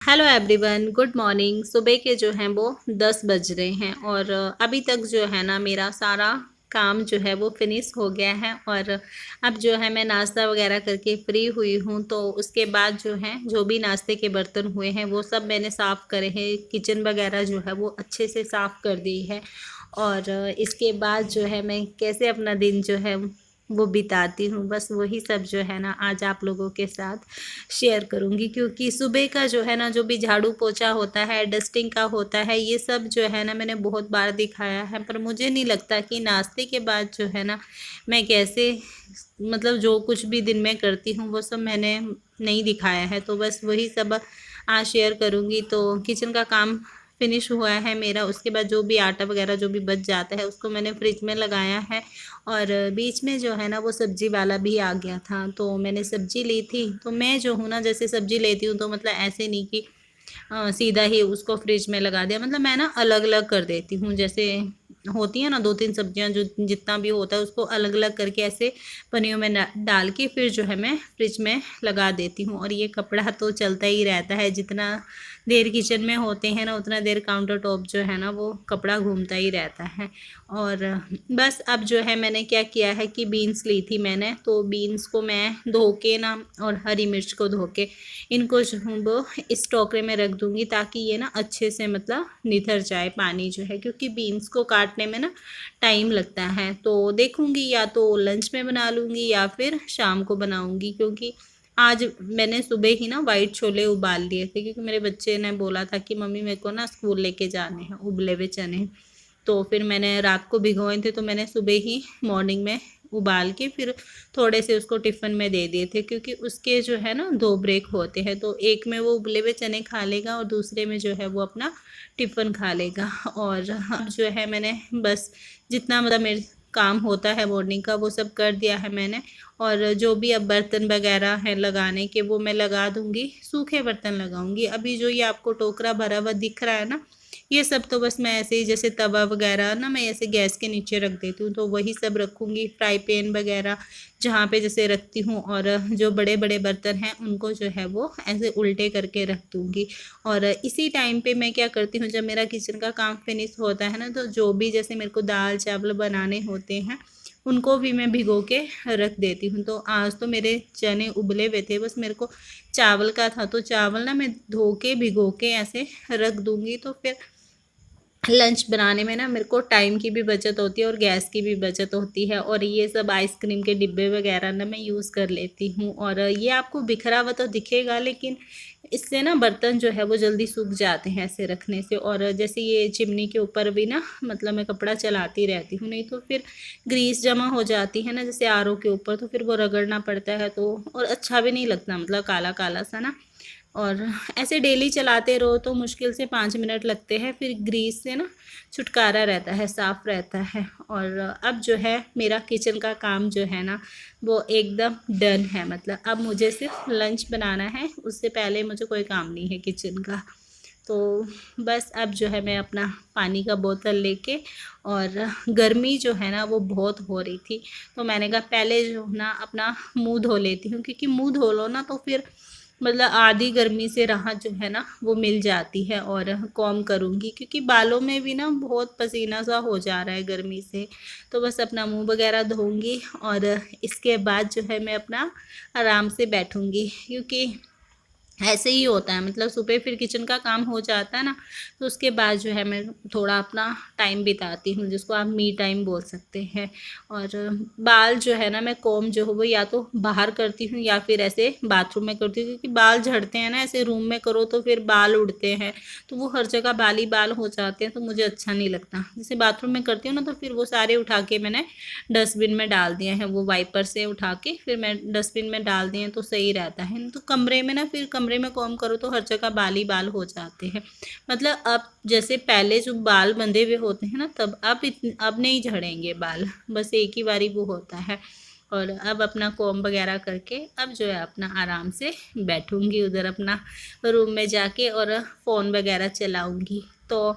Hello everyone, good morning. सुबह के जो हैं वो 10 बज रहे हैं और अभी तक जो है ना मेरा सारा काम जो है वो फिनिश हो गया है। और अब जो है मैं नाश्ता वगैरह करके फ्री हुई हूँ। तो उसके बाद जो है जो भी नाश्ते के बर्तन हुए हैं वो सब मैंने साफ़ करे हैं। किचन वगैरह जो है वो अच्छे से साफ़ कर दी है। और इसके बाद जो है मैं कैसे अपना दिन जो है वो बिताती हूँ, बस वही सब जो है ना आज आप लोगों के साथ शेयर करूँगी। क्योंकि सुबह का जो है ना जो भी झाड़ू पोछा होता है, डस्टिंग का होता है, ये सब जो है ना मैंने बहुत बार दिखाया है। पर मुझे नहीं लगता कि नाश्ते के बाद जो है ना मैं कैसे मतलब जो कुछ भी दिन में करती हूँ वो सब मैंने नहीं दिखाया है। तो बस वही सब आज शेयर करूँगी। तो किचन का काम फिनिश हुआ है मेरा। उसके बाद जो भी आटा वगैरह जो भी बच जाता है उसको मैंने फ्रिज में लगाया है। और बीच में जो है ना वो सब्जी वाला भी आ गया था, तो मैंने सब्जी ली थी। तो मैं जो हूँ ना जैसे सब्जी लेती हूँ तो मतलब ऐसे नहीं कि सीधा ही उसको फ्रिज में लगा दिया। मतलब मैं ना अलग अलग कर देती हूँ। जैसे होती है ना दो तीन सब्जियां, जो जितना भी होता है उसको अलग अलग करके ऐसे पन्नियों में डाल के फिर जो है मैं फ्रिज में लगा देती हूँ। और ये कपड़ा तो चलता ही रहता है, जितना देर किचन में होते हैं ना उतना देर काउंटर टॉप जो है ना वो कपड़ा घूमता ही रहता है। और बस अब जो है मैंने क्या किया है कि बीन्स ली थी मैंने, तो बीन्स को मैं धो के ना और हरी मिर्च को धो के इनको जो हूँ वो इस टोकरे में रख दूँगी, ताकि ये ना अच्छे से मतलब निथर जाए पानी जो है। क्योंकि बीन्स को काटने में ना टाइम लगता है। तो देखूँगी या तो लंच में बना लूँगी या फिर शाम को बनाऊँगी। क्योंकि आज मैंने सुबह ही ना वाइट छोले उबाल लिए थे, क्योंकि मेरे बच्चे ने बोला था कि मम्मी मेरे को ना स्कूल लेके जाने हैं उबले हुए चने। तो फिर मैंने रात को भिगोए थे, तो मैंने सुबह ही मॉर्निंग में उबाल के फिर थोड़े से उसको टिफ़िन में दे दिए थे। क्योंकि उसके जो है ना 2 ब्रेक होते हैं, तो एक में वो उबले हुए चने खा लेगा और दूसरे में जो है वो अपना टिफ़िन खा लेगा। और अब जो है मैंने बस जितना मतलब मेरे काम होता है मॉर्निंग का वो सब कर दिया है मैंने। और जो भी अब बर्तन वगैरह हैं लगाने के वो मैं लगा दूँगी, सूखे बर्तन लगाऊँगी। अभी जो ये आपको टोकरा भरा हुआ दिख रहा है ना, ये सब तो बस मैं ऐसे ही जैसे तवा वगैरह ना मैं ऐसे गैस के नीचे रख देती हूँ, तो वही सब रखूँगी। फ्राई पैन वगैरह जहाँ पे जैसे रखती हूँ, और जो बड़े बड़े बर्तन हैं उनको जो है वो ऐसे उल्टे करके रख दूँगी। और इसी टाइम पे मैं क्या करती हूँ, जब मेरा किचन का काम फिनिश होता है ना, तो जो भी जैसे मेरे को दाल चावल बनाने होते हैं उनको भी मैं भिगो के रख देती हूँ। तो आज तो मेरे चने उबले हुए थे, बस मेरे को चावल का था, तो चावल ना मैं धो के भिगो के ऐसे रख दूँगी। तो फिर लंच बनाने में ना मेरे को टाइम की भी बचत होती है और गैस की भी बचत होती है। और ये सब आइसक्रीम के डिब्बे वगैरह ना मैं यूज़ कर लेती हूँ। और ये आपको बिखरा हुआ तो दिखेगा, लेकिन इससे ना बर्तन जो है वो जल्दी सूख जाते हैं ऐसे रखने से। और जैसे ये चिमनी के ऊपर भी ना मतलब मैं कपड़ा चलाती रहती हूँ, नहीं तो फिर ग्रीस जमा हो जाती है ना जैसे आरओ के ऊपर, तो फिर वो रगड़ना पड़ता है। तो और अच्छा भी नहीं लगता, मतलब काला काला सा ना। और ऐसे डेली चलाते रहो तो मुश्किल से 5 मिनट लगते हैं, फिर ग्रीस से ना छुटकारा रहता है, साफ़ रहता है। और अब जो है मेरा किचन का काम जो है ना वो एकदम डन है। मतलब अब मुझे सिर्फ लंच बनाना है, उससे पहले मुझे कोई काम नहीं है किचन का। तो बस अब जो है मैं अपना पानी का बोतल लेके, और गर्मी जो है ना वो बहुत हो रही थी, तो मैंने कहा पहले जो ना अपना मुंह धो लेती हूँ। क्योंकि मुंह धो लो ना तो फिर मतलब आधी गर्मी से राहत जो है ना वो मिल जाती है। और कॉम करूँगी क्योंकि बालों में भी ना बहुत पसीना सा हो जा रहा है गर्मी से। तो बस अपना मुंह वगैरह धोऊंगी और इसके बाद जो है मैं अपना आराम से बैठूंगी। क्योंकि ऐसे ही होता है, मतलब सुबह फिर किचन का काम हो जाता है ना, तो उसके बाद जो है मैं थोड़ा अपना टाइम बिताती हूँ, जिसको आप मी टाइम बोल सकते हैं। और बाल जो है ना मैं कॉम जो हो वो या तो बाहर करती हूँ या फिर ऐसे बाथरूम में करती हूँ। क्योंकि बाल झड़ते हैं ना, ऐसे रूम में करो तो फिर बाल उड़ते हैं, तो वो हर जगह बाल ही बाल हो जाते हैं, तो मुझे अच्छा नहीं लगता। जैसे बाथरूम में करती हूँ ना तो फिर वो सारे उठा के मैंने डस्टबिन में डाल दिए हैं, वो वाइपर से उठा के फिर मैं डस्टबिन में डाल दिए हैं, तो सही रहता है। तो कमरे में ना फिर कमरे में कॉम करो तो हर जगह बाल ही बाल हो जाते हैं। मतलब अब जैसे पहले जो बाल बंधे हुए होते हैं ना, तब अब नहीं झड़ेंगे बाल, बस एक ही बारी वो होता है। और अब अपना कॉम वगैरह करके अब जो है अपना आराम से बैठूंगी उधर अपना रूम में जाके और फ़ोन वगैरह चलाऊंगी। तो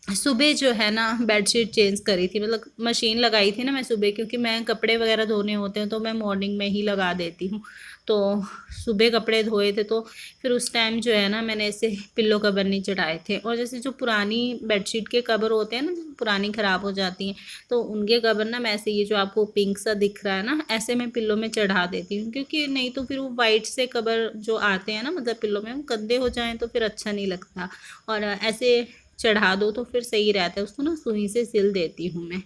सुबह जो है ना बेडशीट चेंज करी थी, मतलब मशीन लगाई थी ना मैं सुबह, क्योंकि मैं कपड़े वगैरह धोने होते हैं तो मैं मॉर्निंग में ही लगा देती हूँ। तो सुबह कपड़े धोए थे तो फिर उस टाइम जो है ना मैंने ऐसे पिल्लो कवर नहीं चढ़ाए थे, और जैसे जो पुरानी बेडशीट के कवर होते हैं ना, जो पुरानी ख़राब हो जाती हैं, तो उनके कवर ना मैं ऐसे, ये जो आपको पिंक सा दिख रहा है ना, ऐसे मैं पिल्लो में चढ़ा देती हूँ, क्योंकि नहीं तो फिर वो वाइट से कवर जो आते हैं ना, मतलब पिल्लो में, वो गंदे हो जाएँ तो फिर अच्छा नहीं लगता। और ऐसे चढ़ा दो तो फिर सही रहता है, उसको ना सुई से सिल देती हूँ मैं।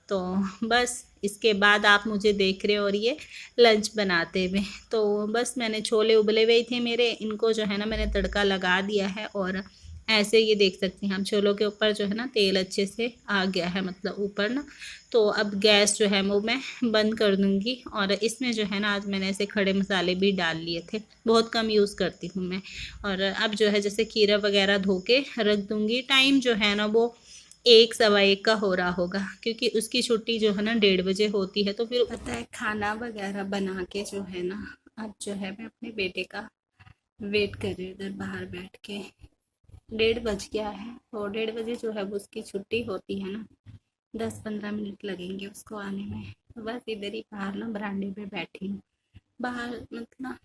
तो बस इसके बाद आप मुझे देख रहे हो और ये लंच बनाते हुए। तो बस मैंने छोले उबले हुए ही थे मेरे, इनको जो है ना मैंने तड़का लगा दिया है, और ऐसे ये देख सकते हैं हम, छोलों के ऊपर जो है ना तेल अच्छे से आ गया है, मतलब ऊपर ना। तो अब गैस जो है वो मैं बंद कर दूँगी, और इसमें जो है ना आज मैंने ऐसे खड़े मसाले भी डाल लिए थे, बहुत कम यूज़ करती हूँ मैं। और अब जो है जैसे खीरा वगैरह धो के रख दूँगी, टाइम जो है ना वो 1 सवा 1 का हो रहा होगा, क्योंकि उसकी छुट्टी जो है ना 1:30 बजे होती है। तो फिर पता है खाना वगैरह बना के जो है ना, अब जो है मैं अपने बेटे का वेट कर रही हूँ इधर बाहर बैठ के। 1:30 बज गया है, और 1:30 बजे जो है वो उसकी छुट्टी होती है ना, 10-15 मिनट लगेंगे उसको आने में। तो बस इधर ही बाहर ना बरामदे पे बैठी हूँ। बाहर मतलब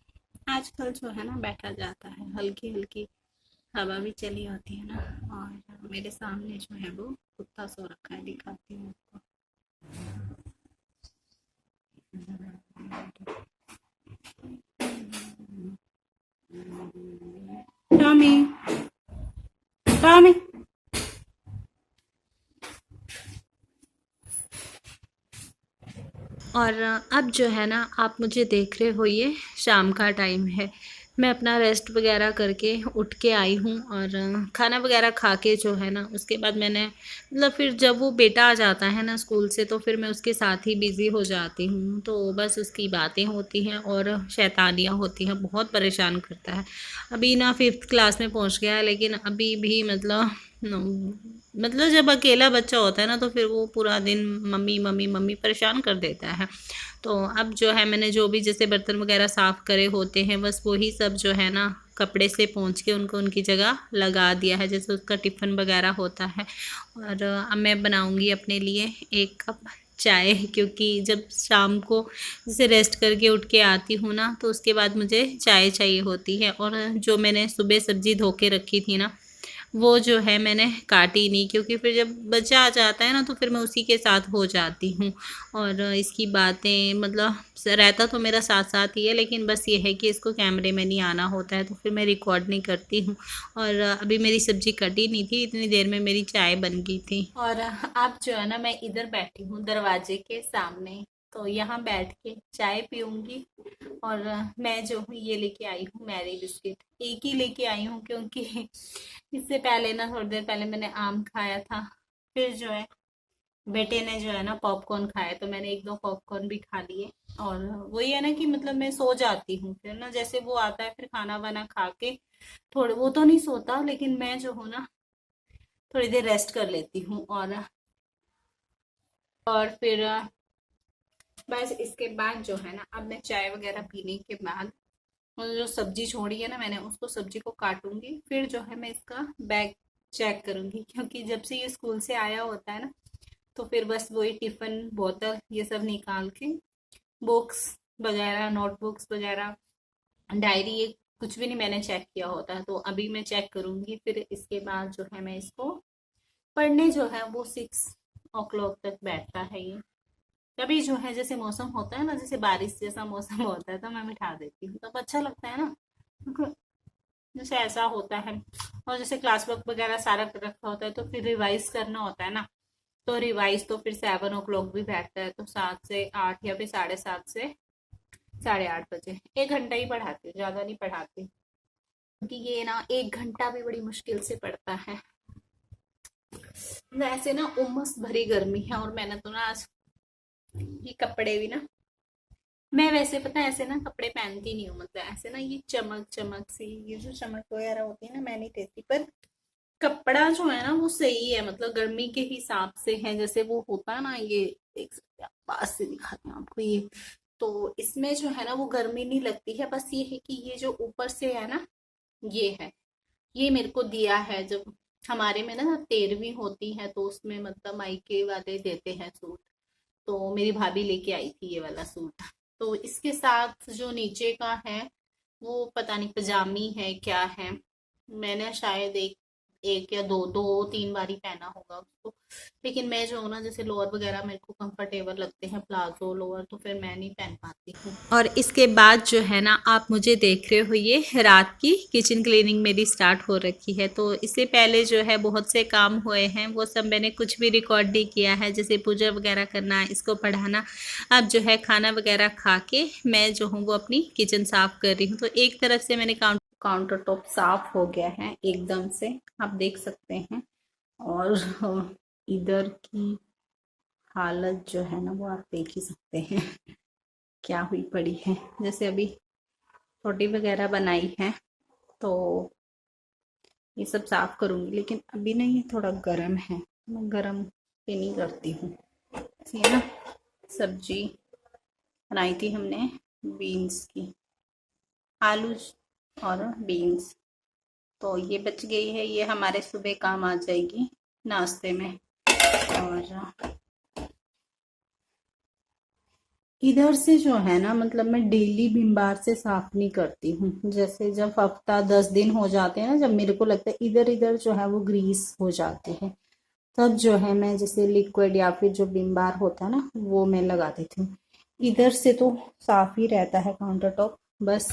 आजकल जो है ना बैठा जाता है, हल्की हल्की हवा भी चली आती है ना। और मेरे सामने जो है वो कुत्ता सो रखा है, दिखाती हूँ आपको। Tommy, Tommy. और अब जो है ना आप मुझे देख रहे हो, ये शाम का टाइम है, मैं अपना रेस्ट वगैरह करके उठ के आई हूँ, और खाना वगैरह खा के जो है ना उसके बाद मैंने, मतलब फिर जब वो बेटा आ जाता है ना स्कूल से, तो फिर मैं उसके साथ ही बिज़ी हो जाती हूँ। तो बस उसकी बातें होती हैं और शैतानियाँ होती हैं, बहुत परेशान करता है। अभी ना 5th क्लास में पहुँच गया है, लेकिन अभी भी मतलब जब अकेला बच्चा होता है ना, तो फिर वो पूरा दिन मम्मी मम्मी मम्मी परेशान कर देता है। तो अब जो है मैंने जो भी जैसे बर्तन वगैरह साफ़ करे होते हैं, बस वही सब जो है ना कपड़े से पोंछ के उनको उनकी जगह लगा दिया है, जैसे उसका टिफ़िन वगैरह होता है। और अब मैं बनाऊंगी अपने लिए 1 कप चाय, क्योंकि जब शाम को जैसे रेस्ट करके उठ के आती हूँ ना, तो उसके बाद मुझे चाय चाहिए होती है। और जो मैंने सुबह सब्ज़ी धो के रखी थी ना, वो जो है मैंने काटी नहीं, क्योंकि फिर जब बच्चा आ जाता है ना, तो फिर मैं उसी के साथ हो जाती हूँ। और इसकी बातें, मतलब रहता तो मेरा साथ साथ ही है, लेकिन बस ये है कि इसको कैमरे में नहीं आना होता है, तो फिर मैं रिकॉर्ड नहीं करती हूँ। और अभी मेरी सब्ज़ी कटी नहीं थी, इतनी देर में मेरी चाय बन गई थी। और अब जो है ना मैं इधर बैठी हूँ दरवाजे के सामने, तो यहाँ बैठ के चाय पीऊँगी। और मैं जो हूँ ये लेके आई हूँ मैरी बिस्किट, एक ही लेके आई हूँ, क्योंकि इससे पहले ना थोड़ी देर पहले मैंने आम खाया था। फिर जो है बेटे ने जो है ना पॉपकॉर्न खाया, तो मैंने 1-2 पॉपकॉर्न भी खा लिए। और वही है ना कि मतलब मैं सो जाती हूँ, फिर ना जैसे वो आता है फिर खाना वाना खा के, थोड़े वो तो नहीं सोता, लेकिन मैं जो हूँ ना थोड़ी देर रेस्ट कर लेती हूँ। और फिर बस इसके बाद जो है ना, अब मैं चाय वगैरह पीने के बाद, और जो सब्जी छोड़ी है ना मैंने, उसको सब्जी को काटूंगी, फिर जो है मैं इसका बैग चेक करूंगी, क्योंकि जब से ये स्कूल से आया होता है ना, तो फिर बस वही टिफिन बोतल ये सब निकाल के, बुक्स वगैरह, नोटबुक्स वगैरह, डायरी, ये कुछ भी नहीं मैंने चेक किया होता है। तो अभी मैं चेक करूंगी, फिर इसके बाद जो है मैं इसको पढ़ने जो है वो 6 o'clock तक बैठता है ये। कभी जो है जैसे मौसम होता है ना, जैसे बारिश जैसा मौसम होता है, तो मैं बिठा देती हूँ, तब अच्छा लगता है ना, क्योंकि जैसे ऐसा होता है। और जैसे क्लास वर्क वगैरह सारा कर रखा होता है, तो फिर रिवाइज करना होता है ना, तो रिवाइज तो फिर 7 o'clock भी बैठता है, तो 7 से 8 या फिर 7:30 से 8:30 बजे 1 घंटा ही पढ़ाती हूँ, ज्यादा नहीं पढ़ाती, क्योंकि ये ना 1 घंटा भी बड़ी मुश्किल से पढ़ता है। वैसे ना उमस भरी गर्मी है, और मैंने तो ना आज ये कपड़े भी ना, मैं वैसे पता है ऐसे ना कपड़े पहनती नहीं हूँ, मतलब ऐसे ना ये चमक चमक सी, ये जो चमक वगैरह होती है ना, मैं नहीं देती। पर कपड़ा जो है ना वो सही है, मतलब गर्मी के हिसाब से है, जैसे वो होता है ना, ये देख सकते हैं आप, पास से दिखाती हूँ आपको ये। तो इसमें जो है ना वो गर्मी नहीं लगती है, बस ये है कि ये जो ऊपर से है ना, ये है, ये मेरे को दिया है जब हमारे में ना 13वीं होती है तो उसमें मतलब मायके वाले देते हैं सूट। तो मेरी भाभी लेके आई थी ये वाला सूट। तो इसके साथ जो नीचे का है वो पता नहीं पजामी है क्या है। मैंने शायद एक या दो दो तीन बार ही पहना होगा उसको। लेकिन मैं जो हूँ ना, जैसे लोअर वगैरह मेरे को कंफर्टेबल लगते हैं, प्लाजो लोअर, तो फिर मैं नहीं पहन पाती हूँ। और इसके बाद जो है ना, आप मुझे देख रहे हो, ये रात की किचन क्लीनिंग मेरी स्टार्ट हो रखी है। तो इससे पहले जो है बहुत से काम हुए हैं, वो सब मैंने कुछ भी रिकॉर्ड नहीं किया है, जैसे पूजा वगैरह करना, इसको पढ़ाना। अब जो है खाना वगैरह खा के मैं जो हूँ वो अपनी किचन साफ कर रही हूँ। तो एक तरफ से मैंने काउंटर टॉप साफ हो गया है एकदम से, आप देख सकते हैं। और इधर की हालत जो है ना वो आप देख ही सकते हैं क्या हुई पड़ी है। जैसे अभी रोटी वगैरह बनाई है तो ये सब साफ करूंगी, लेकिन अभी ना ये थोड़ा गर्म है, मैं गर्म पे नहीं करती हूँ। ये ना सब्जी बनाई थी हमने बीन्स की, आलू और बीन्स। तो ये बच गई है, ये हमारे सुबह काम आ जाएगी नाश्ते में। और इधर से जो है ना, मतलब मैं डेली विम बार से साफ नहीं करती हूँ। जैसे जब हफ्ता 10 दिन हो जाते हैं ना, जब मेरे को लगता है इधर इधर जो है वो ग्रीस हो जाते हैं, तब जो है मैं जैसे लिक्विड या फिर जो विम बार होता है ना वो मैं लगा देती हूँ। इधर से तो साफ ही रहता है काउंटर टॉप, बस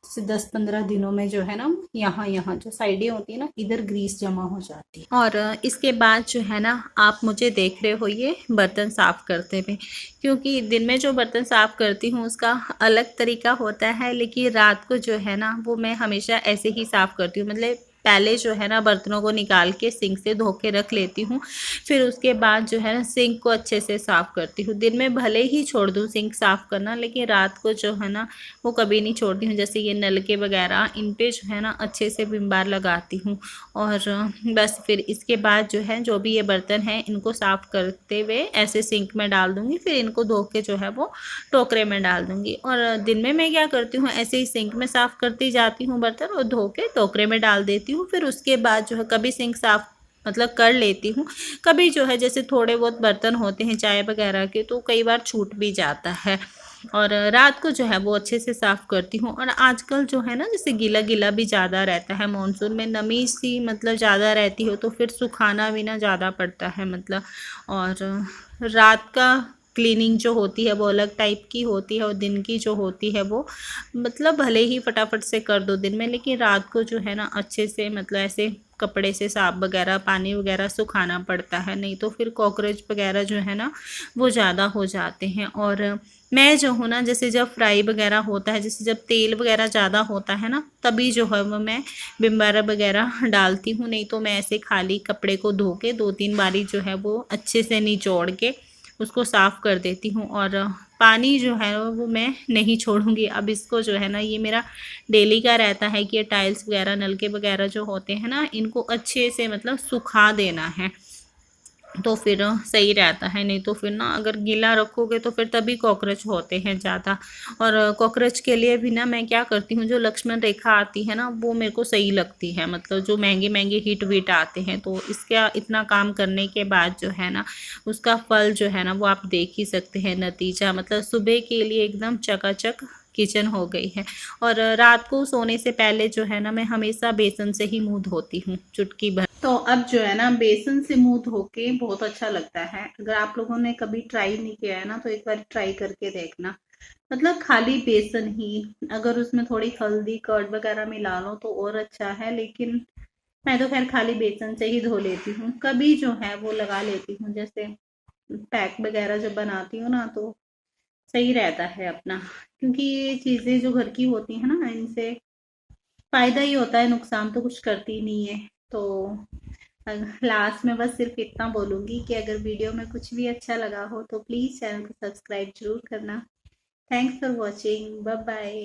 से 10-15 दिनों में जो है ना, यहाँ यहाँ जो साइडें होती है ना, इधर ग्रीस जमा हो जाती है। और इसके बाद जो है ना, आप मुझे देख रहे हो ये बर्तन साफ करते हुए, क्योंकि दिन में जो बर्तन साफ करती हूँ उसका अलग तरीका होता है, लेकिन रात को जो है ना वो मैं हमेशा ऐसे ही साफ करती हूँ। मतलब पहले जो है ना बर्तनों को निकाल के सिंक से धो के रख लेती हूँ, फिर उसके बाद जो है ना सिंक को अच्छे से साफ करती हूँ। दिन में भले ही छोड़ दूँ सिंक साफ करना, लेकिन रात को जो है ना वो कभी नहीं छोड़ती हूँ। जैसे ये नलके वगैरह, इन पे जो है ना अच्छे से विम बार लगाती हूँ। और बस फिर इसके बाद जो है जो भी ये बर्तन हैं इनको साफ करते हुए ऐसे सिंक में डाल दूँगी, फिर इनको धो के जो है वो टोकरे में डाल दूँगी। और दिन में मैं क्या करती हूँ, ऐसे ही सिंक में साफ करती जाती हूँ बर्तन और धो के टोकरे में डाल देती हूँ। फिर उसके बाद जो है कभी सिंक साफ मतलब कर लेती हूँ, कभी जो है जैसे थोड़े बहुत बर्तन होते हैं चाय वगैरह के तो कई बार छूट भी जाता है। और रात को जो है वो अच्छे से साफ़ करती हूँ। और आजकल जो है ना जैसे गीला गीला भी ज़्यादा रहता है, मानसून में नमी सी मतलब ज़्यादा रहती हो तो फिर सुखाना भी ना ज़्यादा पड़ता है मतलब। और रात का क्लीनिंग जो होती है वो अलग टाइप की होती है, और दिन की जो होती है वो मतलब भले ही फटाफट से कर दो दिन में, लेकिन रात को जो है ना अच्छे से मतलब ऐसे कपड़े से साफ वगैरह पानी वगैरह सुखाना पड़ता है, नहीं तो फिर कॉकरोच वगैरह जो है ना वो ज़्यादा हो जाते हैं। और मैं जो हूँ ना, जैसे जब फ्राई वगैरह होता है, जैसे जब तेल वगैरह ज़्यादा होता है ना, तभी जो है वो मैं विम बार वगैरह डालती हूँ, नहीं तो मैं ऐसे खाली कपड़े को धो के 2-3 बारी जो है वो अच्छे से निचोड़ के उसको साफ़ कर देती हूँ। और पानी जो है वो मैं नहीं छोड़ूंगी। अब इसको जो है ना, ये मेरा डेली का रहता है कि ये टाइल्स वगैरह नलके वगैरह जो होते हैं ना, इनको अच्छे से मतलब सुखा देना है, तो फिर सही रहता है। नहीं तो फिर ना अगर गीला रखोगे तो फिर तभी कॉकरोच होते हैं ज़्यादा। और कॉकरोच के लिए भी ना मैं क्या करती हूँ, जो लक्ष्मण रेखा आती है ना वो मेरे को सही लगती है, मतलब जो महंगे महंगे हिट वीट आते हैं। तो इसका इतना काम करने के बाद जो है ना उसका फल जो है ना वो आप देख ही सकते हैं नतीजा, मतलब सुबह के लिए एकदम चकाचक किचन हो गई है। और रात को सोने से पहले जो है ना मैं हमेशा बेसन से ही मुंह धोती हूँ, चुटकी भर। तो अब जो है ना बेसन से मुंह धो के बहुत अच्छा लगता है। अगर आप लोगों ने कभी ट्राई नहीं किया है ना तो एक बार ट्राई करके देखना। मतलब खाली बेसन ही, अगर उसमें थोड़ी हल्दी कर्ड वगैरह मिला लो तो और अच्छा है, लेकिन मैं तो खैर खाली बेसन से ही धो लेती हूँ। कभी जो है वो लगा लेती हूँ, जैसे पैक वगैरह जब बनाती हूँ ना तो सही रहता है अपना, क्योंकि ये चीज़ें जो घर की होती हैं ना इनसे फायदा ही होता है, नुकसान तो कुछ करती नहीं है। तो लास्ट में बस सिर्फ इतना बोलूंगी कि अगर वीडियो में कुछ भी अच्छा लगा हो तो प्लीज़ चैनल को सब्सक्राइब जरूर करना। Thanks for watching, bye bye.